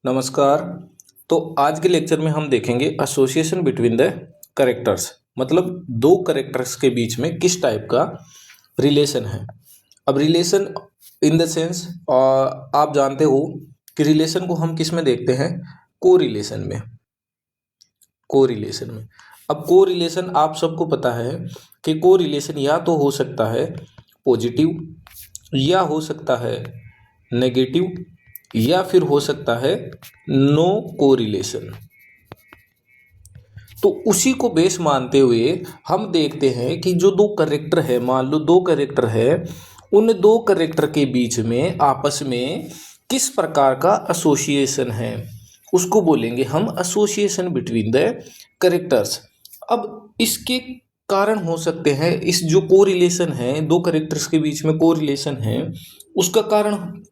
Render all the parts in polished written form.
नमस्कार। तो आज के लेक्चर में हम देखेंगे एसोसिएशन बिटवीन द करेक्टर्स, मतलब दो करेक्टर्स के बीच में किस टाइप का रिलेशन है। अब रिलेशन इन द सेंस आप जानते हो कि रिलेशन को हम किस में देखते हैं, कोरिलेशन में। कोरिलेशन में अब कोरिलेशन आप सबको पता है कि कोरिलेशन या तो हो सकता है पॉजिटिव, या हो सकता है नेगेटिव, या फिर हो सकता है नो कोरिलेशन। तो उसी को बेस मानते हुए हम देखते हैं कि जो दो करेक्टर है, मान लो दो करेक्टर है, उन दो करेक्टर के बीच में आपस में किस प्रकार का एसोसिएशन है, उसको बोलेंगे हम एसोसिएशन बिटवीन द करेक्टर्स। अब इसके कारण हो सकते हैं, इस जो कोरिलेशन है, दो करेक्टर्स के बीच में कोरिलेशन है, उसका कारण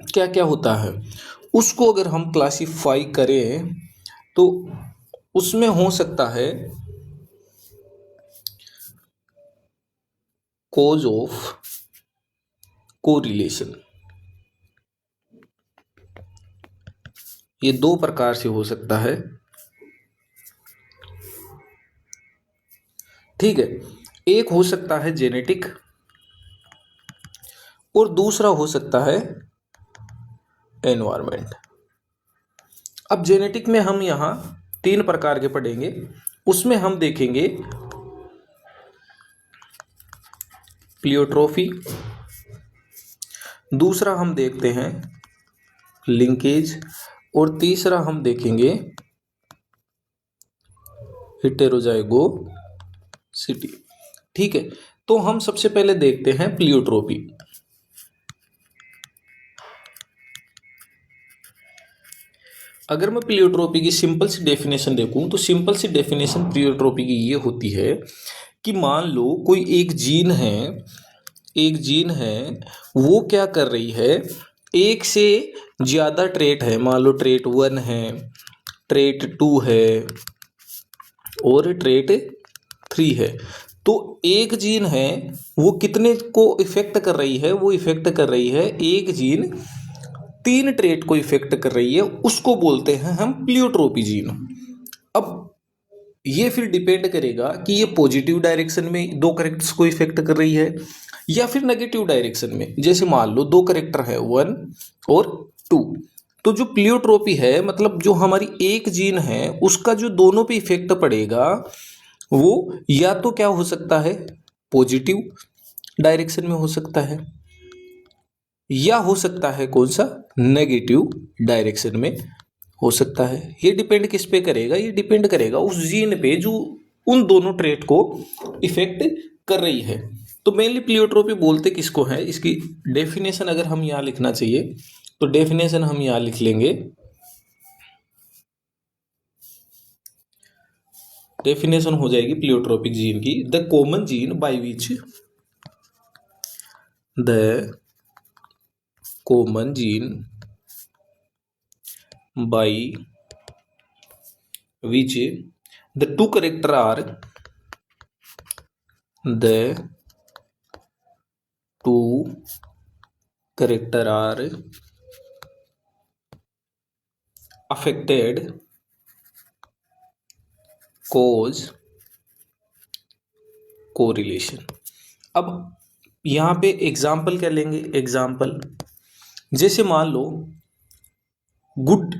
क्या क्या होता है, उसको अगर हम क्लासीफाई करें तो उसमें हो सकता है कॉज ऑफ कोरिलेशन। ये दो प्रकार से हो सकता है, ठीक है। एक हो सकता है जेनेटिक और दूसरा हो सकता है एनवायरमेंट। अब जेनेटिक में हम यहाँ तीन प्रकार के पढ़ेंगे, उसमें हम देखेंगे प्लियोट्रोफी, दूसरा हम देखते हैं लिंकेज, और तीसरा हम देखेंगे हेटेरोजाइगोसिटी। ठीक है, तो हम सबसे पहले देखते हैं प्लियोट्रोपी। अगर मैं प्लियोट्रोपी की सिंपल सी डेफिनेशन देखूं तो सिंपल सी डेफिनेशन प्लियोट्रोपी की ये होती है कि मान लो कोई एक जीन है, वो क्या कर रही है, एक से ज़्यादा ट्रेट है, मान लो ट्रेट 1 है, ट्रेट 2 है और ट्रेट 3 है। तो एक जीन है वो कितने को इफेक्ट कर रही है, वो इफेक्ट कर रही है, एक जीन 3 ट्रेट को इफेक्ट कर रही है, उसको बोलते हैं हम प्लियोट्रोपी जीन। अब ये फिर डिपेंड करेगा कि ये पॉजिटिव डायरेक्शन में दो करेक्टर्स को इफेक्ट कर रही है या फिर नेगेटिव डायरेक्शन में। जैसे मान लो दो करेक्टर है 1 और 2, तो जो प्लियोट्रोपी है, मतलब जो हमारी एक जीन है उसका जो दोनों पे इफेक्ट पड़ेगा वो या तो क्या हो सकता है, पॉजिटिव डायरेक्शन में हो सकता है, या हो सकता है कौन सा, नेगेटिव डायरेक्शन में हो सकता है। ये डिपेंड किस पे करेगा, ये डिपेंड करेगा उस जीन पे जो उन दोनों ट्रेट को इफेक्ट कर रही है। तो मेनली प्लियोट्रोपी बोलते किसको है, इसकी डेफिनेशन अगर हम यहाँ लिखना चाहिए तो डेफिनेशन हम यहाँ लिख लेंगे। डेफिनेशन हो जाएगी प्लियोट्रोपिक जीन की, the common gene by which the common gene by which the two character are affected cause correlation। अब यहाँ पे एग्जाम्पल क्या लेंगे, एग्जाम्पल जैसे मान लो गुड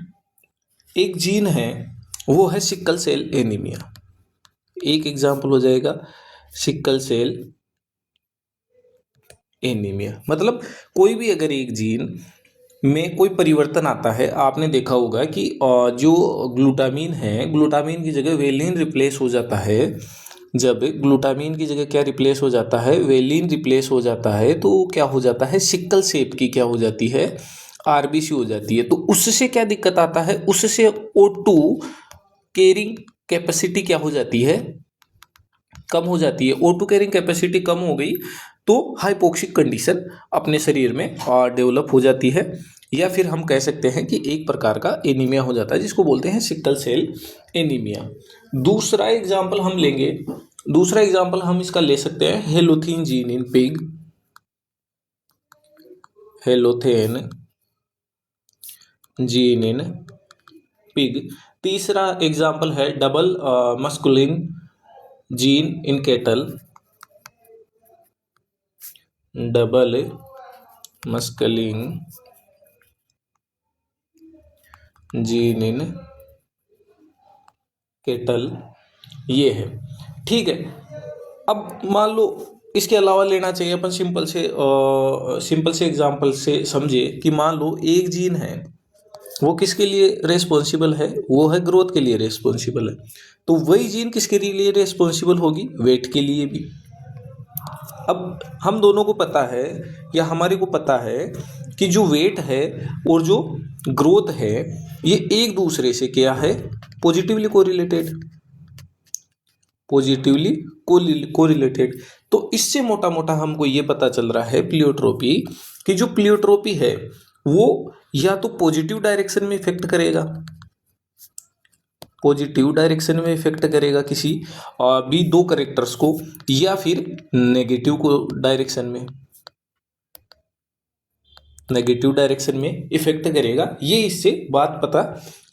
एक जीन है वो है सिकल सेल एनीमिया, एक एग्जाम्पल हो जाएगा सिकल सेल एनीमिया। मतलब कोई भी अगर एक जीन में कोई परिवर्तन आता है, आपने देखा होगा कि जो ग्लूटामीन है, ग्लूटामीन की जगह वेलिन रिप्लेस हो जाता है। जब ग्लूटामीन की जगह क्या रिप्लेस हो जाता है, वेलिन रिप्लेस हो जाता है, तो क्या हो जाता है, सिकल सेप की क्या हो जाती है, आरबीसी हो जाती है। तो उससे क्या दिक्कत आता है, उससे O2 कैरिंग कैपेसिटी क्या हो जाती है, कम हो जाती है। O2 कैरिंग कैपेसिटी कम हो गई तो हाइपोक्सिक कंडीशन अपने शरीर में डेवलप हो जाती है, या फिर हम कह सकते हैं कि एक प्रकार का एनीमिया हो जाता है जिसको बोलते हैं सिकल सेल एनीमिया। दूसरा एग्जाम्पल हम लेंगे, दूसरा एग्जाम्पल हम इसका ले सकते हैं halothane gene in pig, halothane gene in pig. तीसरा एग्जाम्पल है double masculine gene in cattle, double masculine gene in cattle, ये है। ठीक है, अब मान लो इसके अलावा लेना चाहिए अपन सिंपल से एग्जांपल से समझे कि मान लो एक जीन है, वो किसके लिए रेस्पॉन्सिबल है, वो है ग्रोथ के लिए रेस्पॉन्सिबल है। तो वही जीन किसके लिए रेस्पॉन्सिबल होगी, वेट के लिए भी। अब हम दोनों को पता है या हमारे को पता है कि जो वेट है और जो ग्रोथ है ये एक दूसरे से क्या है, पॉजिटिवली कोरिलेटेड, पॉजिटिवली कोरिलेटेड। तो इससे मोटा मोटा हमको ये पता चल रहा है प्लियोट्रोपी कि जो प्लियोट्रोपी है वो या तो पॉजिटिव डायरेक्शन में इफेक्ट करेगा, पॉजिटिव डायरेक्शन में इफेक्ट करेगा किसी भी दो करेक्टर्स को, या फिर नेगेटिव को डायरेक्शन में, नेगेटिव डायरेक्शन में इफेक्ट करेगा। ये इससे बात पता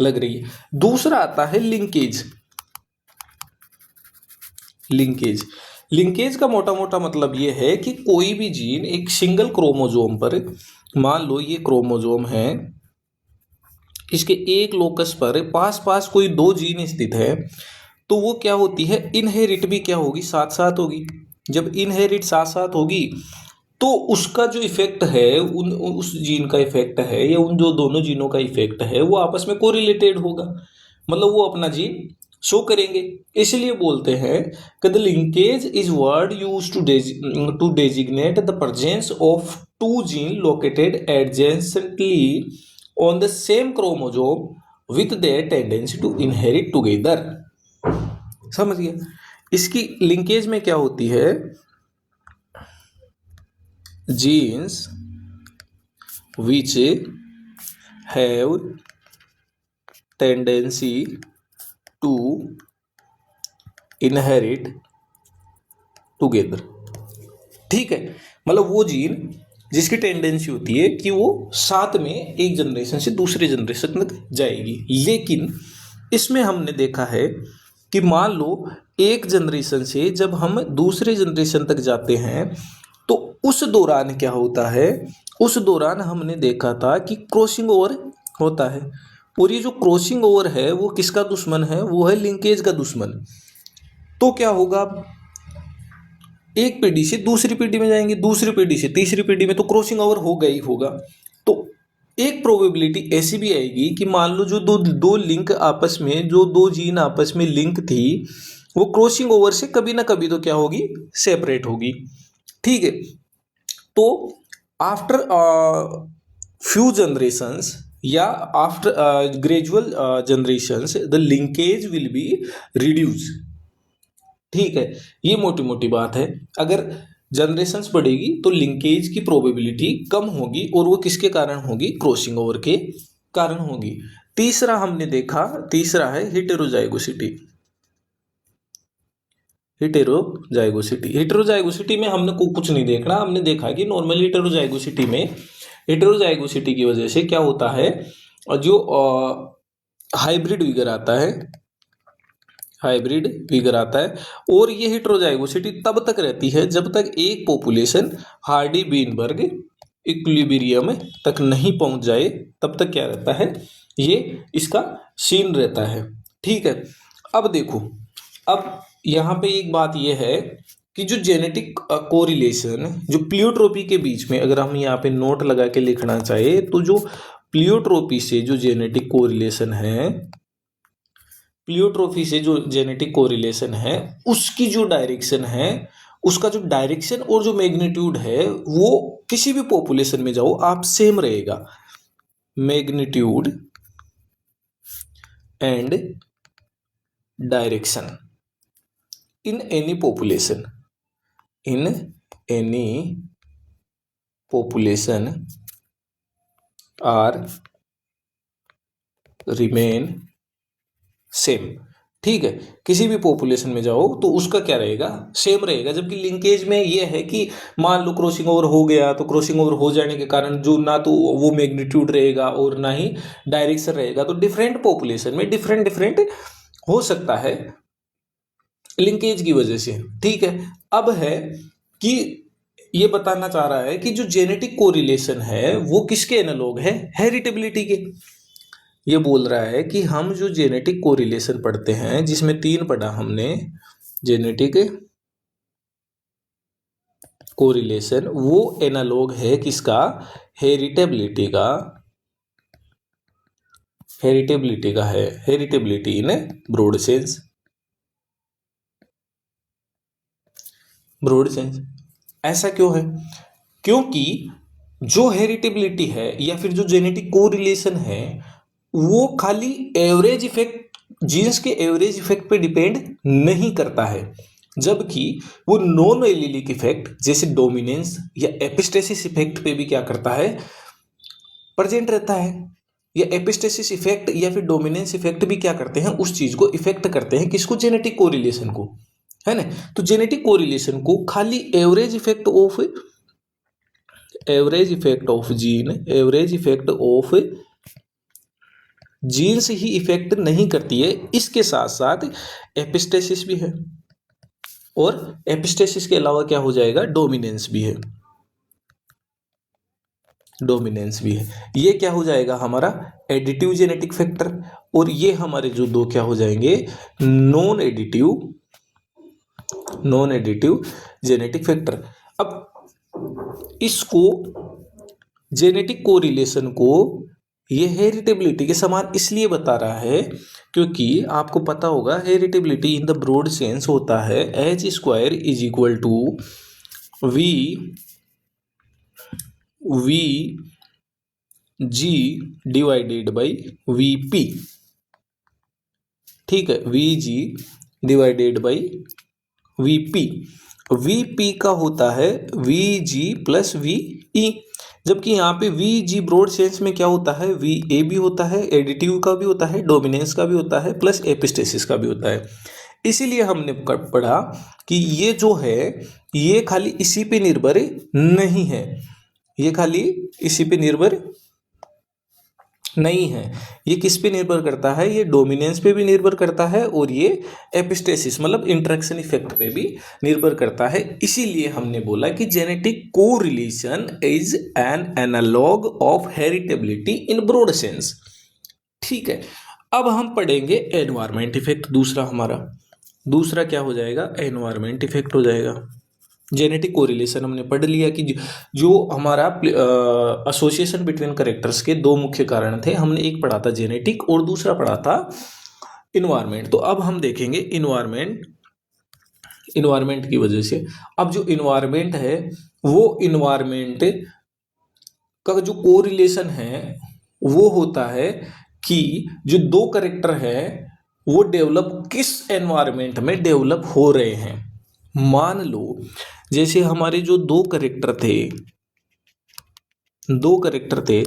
लग रही है। दूसरा आता है लिंकेज। लिंकेज, लिंकेज का मोटा मोटा मतलब ये है कि कोई भी जीन एक सिंगल क्रोमोसोम पर, मान लो ये क्रोमोसोम है, इसके एक लोकस पर पास पास कोई दो जीन स्थित है, तो वो क्या होती है, इनहेरिट भी क्या होगी, साथ साथ होगी। जब इनहेरिट साथ साथ होगी तो उसका जो इफेक्ट है, उस जीन का इफेक्ट है या उन जो दोनों जीनों का इफेक्ट है वो आपस में कोरिलेटेड होगा, मतलब वो अपना जीन शो करेंगे। इसलिए बोलते हैं कि the linkage is word use to designate the presence of two gene located adjacently on the same chromosome with their tendency to inherit together. समझ गया? इसकी लिंकेज में क्या होती है, genes which have tendency to inherit together। ठीक है, मतलब वो जीन जिसकी टेंडेंसी होती है कि वो साथ में एक जनरेशन से दूसरे जनरेशन तक जाएगी। लेकिन इसमें हमने देखा है कि मान लो एक जनरेशन से जब हम दूसरे जनरेशन तक जाते हैं तो उस दौरान क्या होता है, उस दौरान हमने देखा था कि क्रॉसिंग ओवर होता है। और ये जो क्रॉसिंग ओवर है वो किसका दुश्मन है, वो है लिंकेज का दुश्मन। तो क्या होगा, एक पीढ़ी से दूसरी पीढ़ी में जाएंगे, दूसरी पीढ़ी से तीसरी पीढ़ी में, तो क्रॉसिंग ओवर होगा ही होगा। तो एक प्रोबेबिलिटी ऐसी भी आएगी कि मान लो जो दो लिंक आपस में, जो दो जीन आपस में लिंक थी, वो क्रॉसिंग ओवर से कभी ना कभी तो क्या होगी, सेपरेट होगी। ठीक है, तो आफ्टर फ्यू जनरेशंस या after gradual generations the linkage will be reduce. ठीक है, ये मोटी मोटी बात है। अगर जनरेशंस बढ़ेगी तो लिंकेज की प्रोबेबिलिटी कम होगी, और वो किसके कारण होगी, क्रॉसिंग ओवर के कारण होगी। तीसरा हमने देखा, तीसरा है हेटेरोजाइगोसिटी। हेटेरोजाइगोसिटी, हेटेरोजाइगोसिटी में हमने को कुछ नहीं देखना, हमने देखा कि नॉर्मली हेटेरोजाइगोसिटी में, हेटेरोजाइगोसिटी की वजह से क्या होता है, जो हाइब्रिड विगर आता है, हाइब्रिड विगर आता है। और ये हेटेरोजाइगोसिटी तब तक रहती है जब तक एक पॉपुलेशन हार्डी बीनबर्ग इक्विलिब्रियम तक नहीं पहुंच जाए, तब तक क्या रहता है, ये इसका सीन रहता है। ठीक है, अब देखो, अब यहाँ पे एक बात ये है कि जो जेनेटिक कोरिलेशन, जो प्लियोट्रोपी के बीच में, अगर हम यहाँ पे नोट लगा के लिखना चाहे तो जो प्लियोट्रोपी से जो जेनेटिक कोरिलेशन है, प्लियोट्रोपी से जो जेनेटिक कोरिलेशन है, उसकी जो डायरेक्शन है, उसका जो डायरेक्शन और जो मैग्नीट्यूड है वो किसी भी पॉपुलेशन में जाओ आप सेम रहेगा। Magnitude and direction in any population, in any population are remain same. ठीक है, किसी भी पॉपुलेशन में जाओ तो उसका क्या रहेगा, सेम रहेगा। जबकि लिंकेज में ये है कि मान लो क्रॉसिंग ओवर हो गया तो क्रॉसिंग ओवर हो जाने के कारण जो ना तो वो मैग्नीट्यूड रहेगा और ना ही डायरेक्शन रहेगा, तो डिफरेंट पॉपुलेशन में डिफरेंट डिफरेंट हो सकता है लिंकेज की वजह से। ठीक है, अब है कि ये बताना चाह रहा है कि जो जेनेटिक कोरिलेशन है वो किसके एनालॉग है, हेरिटेबिलिटी के। ये बोल रहा है कि हम जो जेनेटिक कोरिलेशन पढ़ते हैं, जिसमें 3 पढ़ा हमने, जेनेटिक कोरिलेशन, वो एनालॉग है किसका, हेरिटेबिलिटी का। हेरिटेबिलिटी का है, heritability in broad sense, broad sense. ऐसा क्यों है, क्योंकि जो हेरिटेबिलिटी है या फिर जो जेनेटिक कोरिलेशन है वो खाली एवरेज इफेक्ट, जीन्स के एवरेज इफेक्ट पे डिपेंड नहीं करता है, जबकि वो नॉन एलिलिक इफेक्ट जैसे डोमिनेंस या एपिस्टेसिस इफेक्ट पे भी क्या करता है, प्रेजेंट रहता है। या एपिस्टेसिस इफेक्ट या फिर डोमिनेंस इफेक्ट भी क्या करते हैं, उस चीज को इफेक्ट करते हैं, किसको, जेनेटिक कोरिलेशन को, है ना। तो जेनेटिक कोरिलेशन को खाली average effect of, average effect of gene, average effect of gene से ही इफेक्ट नहीं करती है, इसके साथ साथ एपिस्टेसिस भी है, और एपिस्टेसिस के अलावा क्या हो जाएगा, डोमिनेंस भी है, डोमिनेंस भी है। ये क्या हो जाएगा हमारा एडिटिव जेनेटिक फैक्टर, और ये हमारे जो दो क्या हो जाएंगे, non additive, non additive genetic factor. अब इसको जेनेटिक कोरिलेशन को ये हेरिटेबिलिटी के समान इसलिए बता रहा है क्योंकि आपको पता होगा heritability in the broad sense होता है H square is equal to V G divided by V P. ठीक है, V G divided by V P का होता है V G plus V E, जबकि यहाँ पे वी जी ब्रॉड सेंस में क्या होता है, वी ए भी होता है, एडिटिव का भी होता है, डोमिनेंस का भी होता है, प्लस एपिस्टेसिस का भी होता है। इसीलिए हमने पढ़ा कि ये जो है ये खाली इसी पे निर्भर नहीं है, ये खाली इसी पे निर्भर नहीं है, ये किस पे निर्भर करता है, ये डोमिनेंस पे भी निर्भर करता है और ये एपिस्टेसिस मतलब इंटरेक्शन इफेक्ट पे भी निर्भर करता है। इसीलिए हमने बोला कि genetic correlation is an analog of heritability in broad sense. ठीक है, अब हम पढ़ेंगे एनवायरमेंट इफेक्ट। दूसरा क्या हो जाएगा, एनवायरमेंट इफेक्ट हो जाएगा। जेनेटिक कोरिलेशन हमने पढ़ लिया कि जो हमारा एसोसिएशन बिटवीन करेक्टर्स के 2 मुख्य कारण थे, हमने एक पढ़ा था जेनेटिक और दूसरा पढ़ा था इन्वायरमेंट। तो अब हम देखेंगे इन्वायरमेंट की वजह से। अब जो इन्वायरमेंट है वो इन्वायरमेंट का जो कोरिलेशन है वो होता है कि जो 2 करेक्टर है वो डेवलप किस एनवायरमेंट में डेवलप हो रहे हैं। मान लो जैसे हमारे जो 2 करेक्टर थे,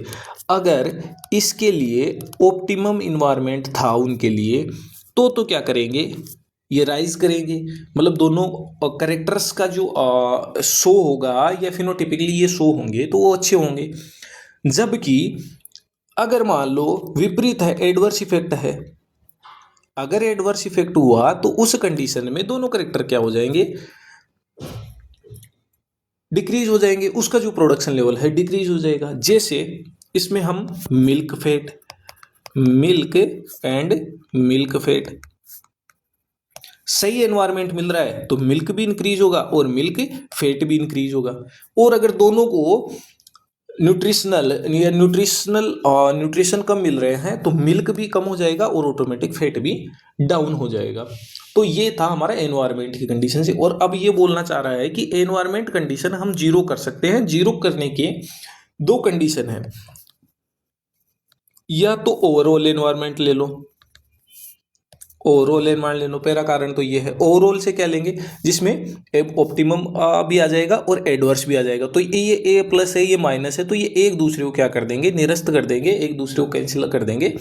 अगर इसके लिए ऑप्टिमम इन्वायरमेंट था उनके लिए तो क्या करेंगे, ये राइज करेंगे, मतलब दोनों करेक्टर्स का जो शो होगा या फिनोटिपिकली ये शो होंगे तो वो अच्छे होंगे। जबकि अगर मान लो विपरीत है, एडवर्स इफेक्ट है, अगर एडवर्स इफेक्ट हुआ तो उस कंडीशन में दोनों करेक्टर क्या हो जाएंगे, डिक्रीज हो जाएंगे, उसका जो प्रोडक्शन लेवल है डिक्रीज हो जाएगा। जैसे इसमें हम मिल्क एंड मिल्क फैट, सही एनवायरमेंट मिल रहा है तो मिल्क भी इंक्रीज होगा और मिल्क फैट भी इंक्रीज होगा। और अगर दोनों को न्यूट्रिशन कम मिल रहे हैं तो मिल्क भी कम हो जाएगा और ऑटोमेटिक फैट भी डाउन हो जाएगा। तो ये था हमारा एनवायरनमेंट की कंडीशन से। और अब ये बोलना चाह रहा है कि एनवायरनमेंट कंडीशन हम जीरो कर सकते हैं। जीरो करने के 2 कंडीशन है, या तो ओवरऑल एनवायरनमेंट ले लो, ओवरऑल एनवायरनमेंट ले लो। पहला कारण तो ये है, ओवरऑल से क्या लेंगे जिसमें ऑप्टिमम भी आ जाएगा और एडवर्स भी आ जाएगा। तो ये ए प्लस है, ये माइनस है, तो ये एक दूसरे को क्या कर देंगे, निरस्त कर देंगे, एक दूसरे को कैंसिल कर देंगे।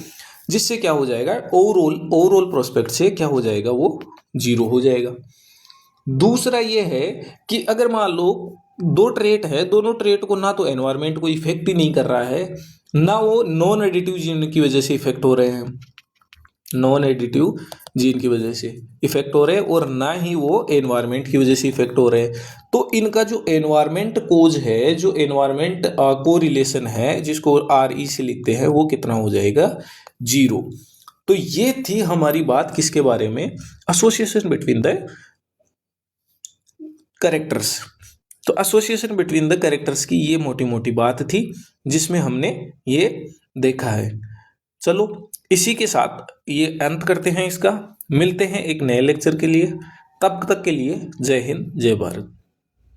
जिससे क्या हो जाएगा, ओवरऑल प्रोस्पेक्ट से क्या हो जाएगा, वो 0 हो जाएगा। दूसरा ये है कि अगर मान लो दो ट्रेट है, दोनों ट्रेट को ना तो एनवायरनमेंट को इफेक्ट ही नहीं कर रहा है, ना वो नॉन एडिटिव जीन की वजह से इफेक्ट हो रहे हैं, नॉन एडिटिव जीन की वजह से इफेक्ट हो रहे हैं, और ना ही वो एनवायरनमेंट की वजह से इफेक्ट हो रहे हैं, तो इनका जो एनवायरनमेंट कोज है, जो एनवायरनमेंट को रिलेशन है, जिसको RE से लिखते हैं, वो कितना हो जाएगा, 0। तो ये थी हमारी बात किसके बारे में, एसोसिएशन बिटवीन द कैरेक्टर्स। तो एसोसिएशन बिटवीन द कैरेक्टर्स की ये मोटी मोटी बात थी जिसमें हमने ये देखा है। चलो इसी के साथ ये अंत करते हैं इसका, मिलते हैं एक नए लेक्चर के लिए, तब तक के लिए जय हिंद जय भारत।